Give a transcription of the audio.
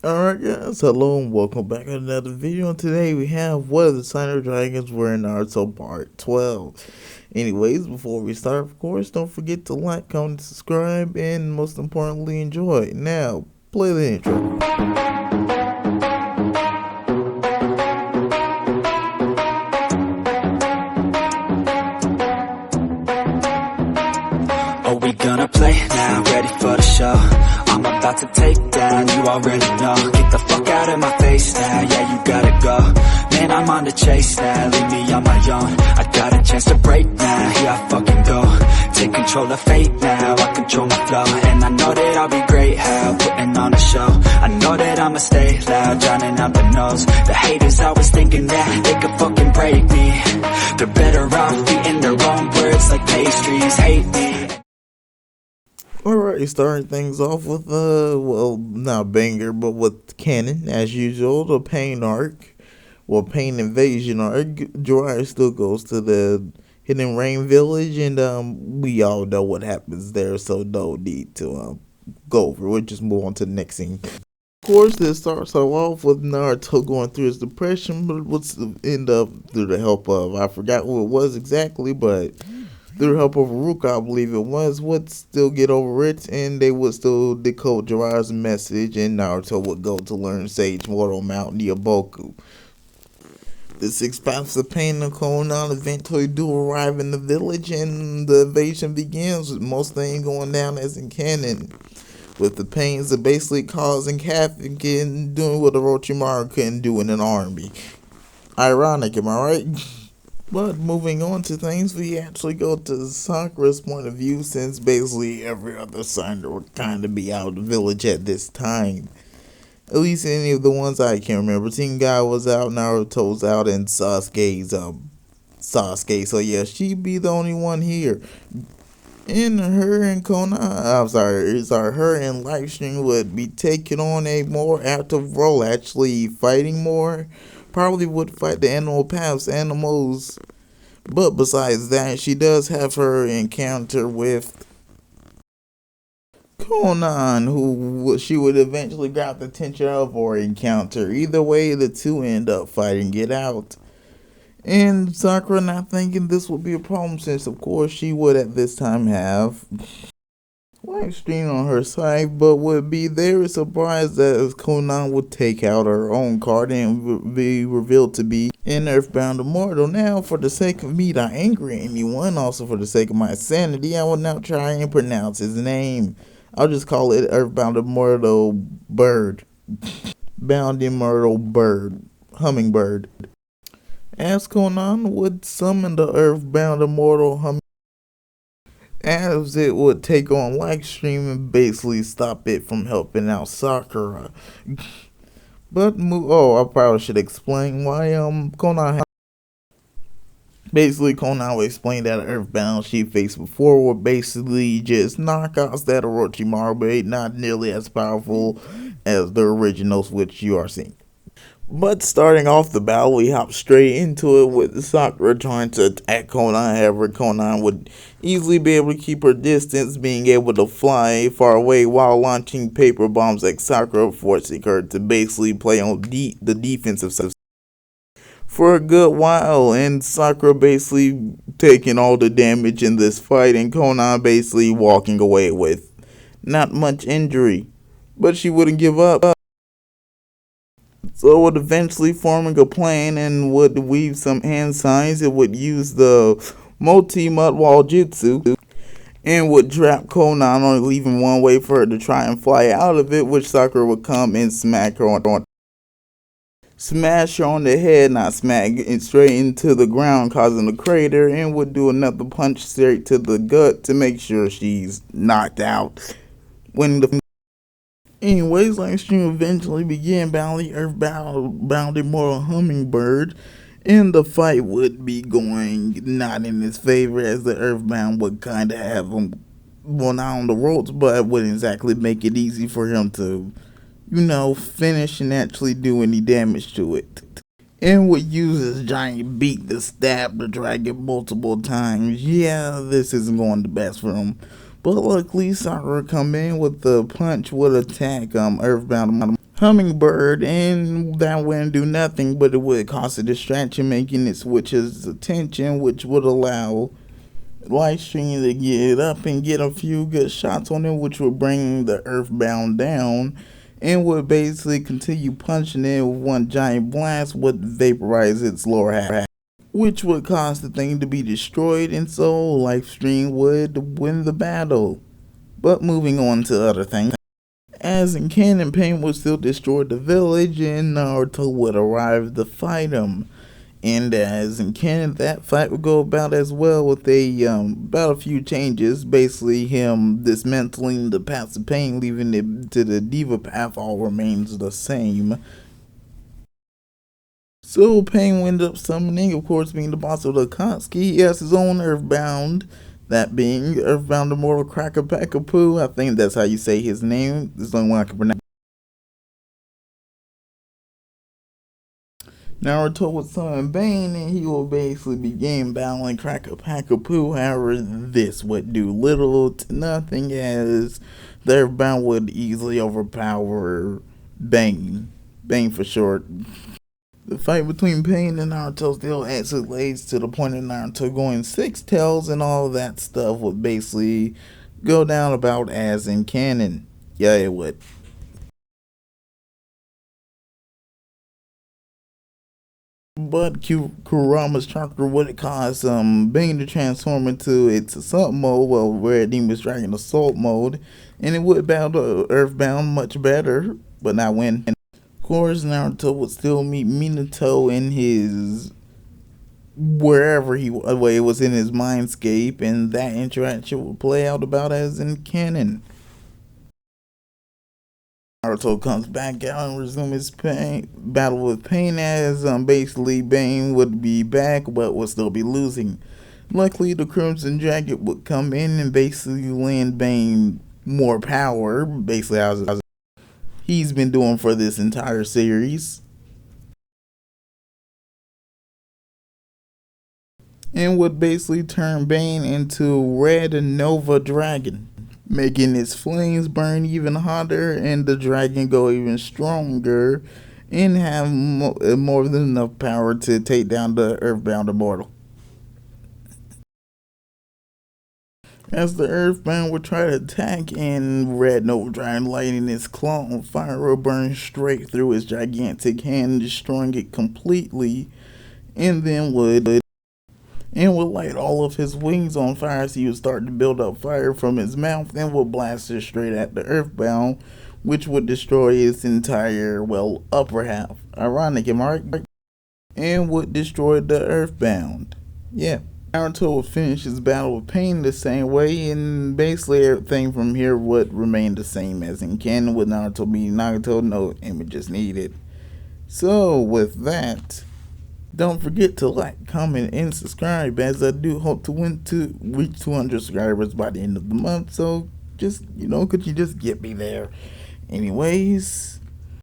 Alright guys, hello and welcome back to another video. And today we have What If the Sign Dragons Were in Naruto Part 12. Anyways, before we start, of course, don't forget to like, comment, subscribe, and most importantly, enjoy. Now, play the intro. Are we gonna play now? Ready for the show? I'm about to take down, you already know. Get the fuck out of my face now, yeah, you gotta go. Man, I'm on the chase now, leave me on my own. I got a chance to break now, here I fucking go. Take control of fate now, I control my flow. And I know that I'll be great, how putting on a show. I know that I'ma stay loud, drowning out the noise. The haters always thinking that they could fucking break me. They're better off eating their own words like pastries, hate me. Alright, starting things off with, well, not banger, but with canon, as usual, the Pain arc. Well, Pain Invasion arc. Jiraiya still goes to the Hidden Rain Village, and, we all know what happens there, so no need to, go over. We'll just move on to the next scene. Of course, this starts off with Naruto going through his depression, but what's end up through the help of, I forgot who it was exactly, but through the help of Ruka, I believe it was, would still get over it, and they would still decode Jiraiya's message, and Naruto would go to learn Sage Mortal Mount Nyaboku. The 6 Paths of Pain and Konan eventually do arrive in the village, and the invasion begins with most things going down as in canon, with the Pains of basically causing havoc and doing what Orochimaru couldn't do in an army. Ironic, am I right? But moving on to things, we actually go to Sakura's point of view, since basically every other signer would kind of be out of the village at this time. At least any of the ones I can remember. Guy was out, Naruto's out, and Sasuke's Sasuke. So yeah, she'd be the only one here. And her and her and Livestream would be taking on a more active role, actually fighting more. Probably would fight the animal paths, animals. But besides that, she does have her encounter with Conan, who she would eventually grab the attention of or encounter. Either way, the two end up fighting it out. And Sakura not thinking this would be a problem, since of course she would at this time have Livestream on her side, but would be very surprised that Conan would take out her own card and be revealed to be an Earthbound Immortal. Now, for the sake of me not angering anyone, also for the sake of my sanity, I will now try and pronounce his name. I'll just call it Earthbound Immortal Bird. Bound Immortal Bird. Hummingbird. As Conan would summon the Earthbound Immortal Hummingbird, as it would take on Livestream and basically stop it from helping out Sakura. But I probably should explain why Conan. Basically, Conan will explain that Earthbound she faced before were basically just knockouts that Orochimaru made, not nearly as powerful as the originals, which you are seeing. But starting off the battle, we hop straight into it with Sakura trying to attack Conan. However, Conan would easily be able to keep her distance, being able to fly far away while launching paper bombs at Sakura, forcing her to basically play on the defensive side for a good while, and Sakura basically taking all the damage in this fight, and Conan basically walking away with not much injury. But she wouldn't give up. So it would eventually forming a plan and would weave some hand signs. It would use the multi-mud wall jutsu and would trap Conan on, leaving one way for her to try and fly out of it, which Sakura would come and smash her on the head, not smack it straight into the ground, causing a crater, and would do another punch straight to the gut to make sure she's knocked out. Anyways, Livestream eventually began battling Earthbound Immortal Hummingbird, and the fight would be going not in his favor, as the Earthbound would kind of have him, well, not on the ropes, but wouldn't exactly make it easy for him to, finish and actually do any damage to it. And would use his giant beak to stab the dragon multiple times. Yeah, this isn't going the best for him. But luckily, Sakura come in with the punch would attack Earthbound. hummingbird, and that wouldn't do nothing, but it would cause a distraction, making it switch his attention, which would allow Lightstream to get up and get a few good shots on him, which would bring the Earthbound down, and would basically continue punching it with one giant blast, would vaporize its lower half, which would cause the thing to be destroyed, and so Lightstream would win the battle. But moving on to other things. As in canon, Pain would still destroy the village, and Naruto would arrive to fight him. And as in canon, that fight would go about as well with about a few changes. Basically, him dismantling the paths of pain, leaving it to the Diva path, all remains the same. So Pain would end up summoning, of course, being the boss of the Akatsuki. He has his own Earthbound, that being Earthbound Immortal Cracker Packapoo. I think that's how you say his name. It's the only one I can pronounce. Naruto would summon Bane, and he will basically begin battling Cracker Packapoo. However, this would do little to nothing, as the Earthbound would easily overpower Bane. Bane for short. The fight between Pain and Naruto still escalates to the point of Naruto going six tails, and all of that stuff would basically go down about as in canon. Yeah, it would. But Kurama's chakra would cause Bane to transform into its assault mode, well, Red Demon's Dragon Assault mode, and it would battle Earthbound much better, but not win. Of course, Naruto would still meet Minato in his wherever he well, it was in his mindscape, and that interaction would play out about as in canon. Naruto comes back out and resumes his battle with Pain, as basically Bane would be back but would still be losing. Luckily, the Crimson Jacket would come in and basically lend Bane more power, basically as he's been doing for this entire series, and would basically turn Bane into Red Nova Dragon, making its flames burn even hotter and the dragon go even stronger, and have more than enough power to take down the Earthbound Immortal. As the Earthbound would try to attack, and Red Nova Dragon, lighting its claw on fire, will burn straight through its gigantic hand, destroying it completely, and then would light all of his wings on fire, so he would start to build up fire from his mouth, and would blast it straight at the Earthbound, which would destroy its entire, well, upper half. Ironic, am I right? And would destroy the Earthbound. Yeah. Naruto would finish his battle with Pain the same way, and basically everything from here would remain the same as in canon, with Naruto being Nagato, no images needed. So, with that, don't forget to like, comment, and subscribe, as I do hope to reach 200 subscribers by the end of the month. So, just, could you just get me there? Anyways,